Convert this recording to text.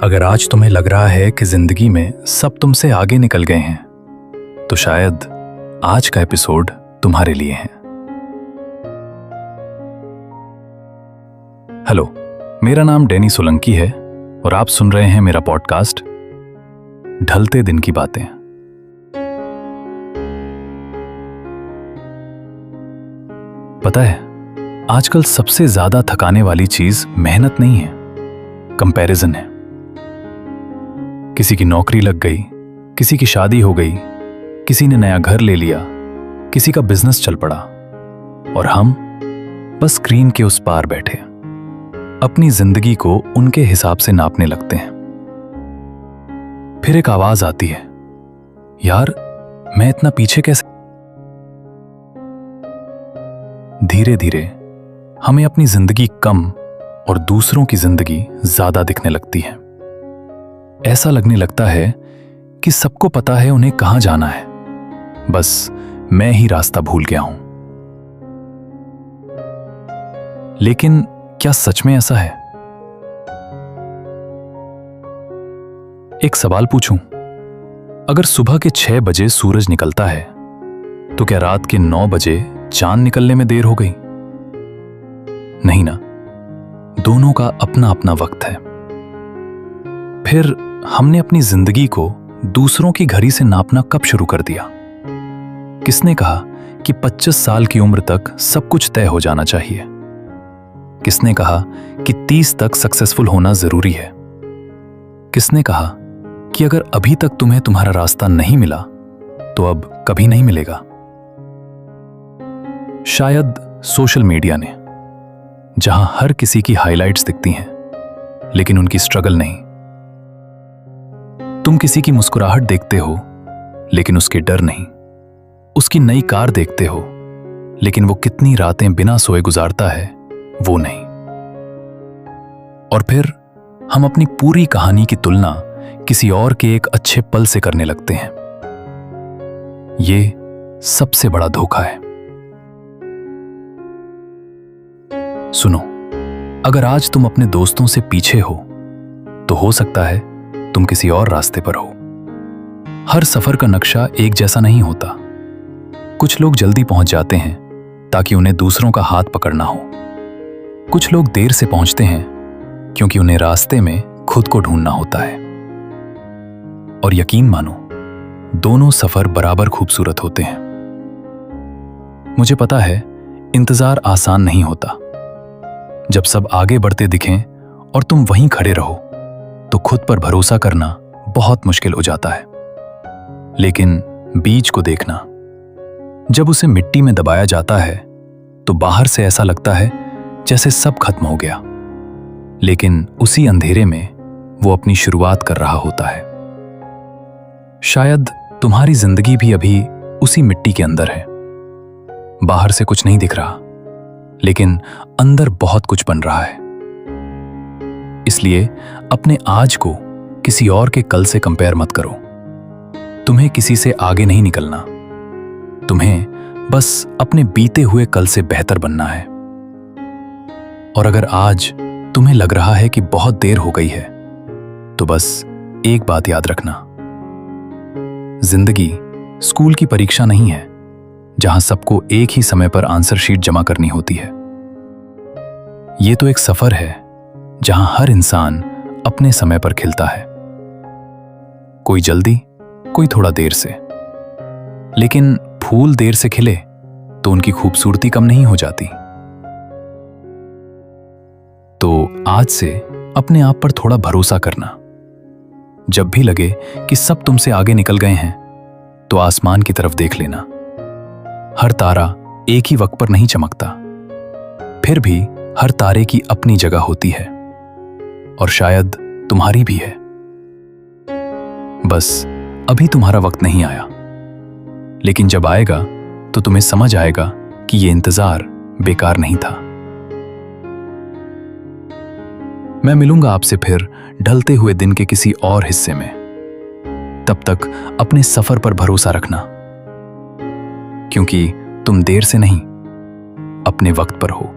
अगर आज तुम्हें लग रहा है कि जिंदगी में सब तुमसे आगे निकल गए हैं, तो शायद आज का एपिसोड तुम्हारे लिए है। हेलो, मेरा नाम डैनी सोलंकी है और आप सुन रहे हैं मेरा पॉडकास्ट ढलते दिन की बातें। पता है, आजकल सबसे ज्यादा थकाने वाली चीज मेहनत नहीं है, कंपैरिजन है। किसी की नौकरी लग गई, किसी की शादी हो गई, किसी ने नया घर ले लिया, किसी का बिजनेस चल पड़ा, और हम बस स्क्रीन के उस पार बैठे अपनी जिंदगी को उनके हिसाब से नापने लगते हैं। फिर एक आवाज आती है, यार मैं इतना पीछे कैसे। धीरे धीरे हमें अपनी जिंदगी कम और दूसरों की जिंदगी ज्यादा दिखने लगती है। ऐसा लगने लगता है कि सबको पता है उन्हें कहां जाना है, बस मैं ही रास्ता भूल गया हूं। लेकिन क्या सच में ऐसा है? एक सवाल पूछूं, अगर सुबह के 6 बजे सूरज निकलता है, तो क्या रात के 9 बजे चांद निकलने में देर हो गई? नहीं ना, दोनों का अपना अपना वक्त है। फिर हमने अपनी जिंदगी को दूसरों की घड़ी से नापना कब शुरू कर दिया? किसने कहा कि 25 साल की उम्र तक सब कुछ तय हो जाना चाहिए? किसने कहा कि 30 तक सक्सेसफुल होना जरूरी है? किसने कहा कि अगर अभी तक तुम्हें तुम्हारा रास्ता नहीं मिला तो अब कभी नहीं मिलेगा? शायद सोशल मीडिया ने, जहां हर किसी की हाइलाइट्स दिखती हैं लेकिन उनकी स्ट्रगल नहीं। तुम किसी की मुस्कुराहट देखते हो लेकिन उसके डर नहीं, उसकी नई कार देखते हो लेकिन वो कितनी रातें बिना सोए गुजारता है वो नहीं। और फिर हम अपनी पूरी कहानी की तुलना किसी और के एक अच्छे पल से करने लगते हैं। ये सबसे बड़ा धोखा है। सुनो, अगर आज तुम अपने दोस्तों से पीछे हो तो हो सकता है तुम किसी और रास्ते पर हो। हर सफर का नक्शा एक जैसा नहीं होता। कुछ लोग जल्दी पहुंच जाते हैं ताकि उन्हें दूसरों का हाथ पकड़ना हो। कुछ लोग देर से पहुंचते हैं क्योंकि उन्हें रास्ते में खुद को ढूंढना होता है। और यकीन मानो, दोनों सफर बराबर खूबसूरत होते हैं। मुझे पता है, इंतजार आसान नहीं होता। जब सब आगे बढ़ते दिखें और तुम वहीं खड़े रहो तो खुद पर भरोसा करना बहुत मुश्किल हो जाता है। लेकिन बीज को देखना, जब उसे मिट्टी में दबाया जाता है तो बाहर से ऐसा लगता है जैसे सब खत्म हो गया, लेकिन उसी अंधेरे में वो अपनी शुरुआत कर रहा होता है। शायद तुम्हारी जिंदगी भी अभी उसी मिट्टी के अंदर है। बाहर से कुछ नहीं दिख रहा, लेकिन अंदर बहुत कुछ बन रहा है। इसलिए अपने आज को किसी और के कल से कंपेयर मत करो। तुम्हें किसी से आगे नहीं निकलना, तुम्हें बस अपने बीते हुए कल से बेहतर बनना है। और अगर आज तुम्हें लग रहा है कि बहुत देर हो गई है, तो बस एक बात याद रखना, जिंदगी स्कूल की परीक्षा नहीं है जहां सबको एक ही समय पर आंसर शीट जमा करनी होती है। ये तो एक सफर है जहां हर इंसान अपने समय पर खिलता है, कोई जल्दी, कोई थोड़ा देर से। लेकिन फूल देर से खिले तो उनकी खूबसूरती कम नहीं हो जाती। तो आज से अपने आप पर थोड़ा भरोसा करना। जब भी लगे कि सब तुमसे आगे निकल गए हैं, तो आसमान की तरफ देख लेना। हर तारा एक ही वक्त पर नहीं चमकता, फिर भी हर तारे की अपनी जगह होती है, और शायद तुम्हारी भी है। बस अभी तुम्हारा वक्त नहीं आया, लेकिन जब आएगा तो तुम्हें समझ आएगा कि ये इंतजार बेकार नहीं था। मैं मिलूंगा आपसे फिर ढलते हुए दिन के किसी और हिस्से में। तब तक अपने सफर पर भरोसा रखना, क्योंकि तुम देर से नहीं, अपने वक्त पर हो।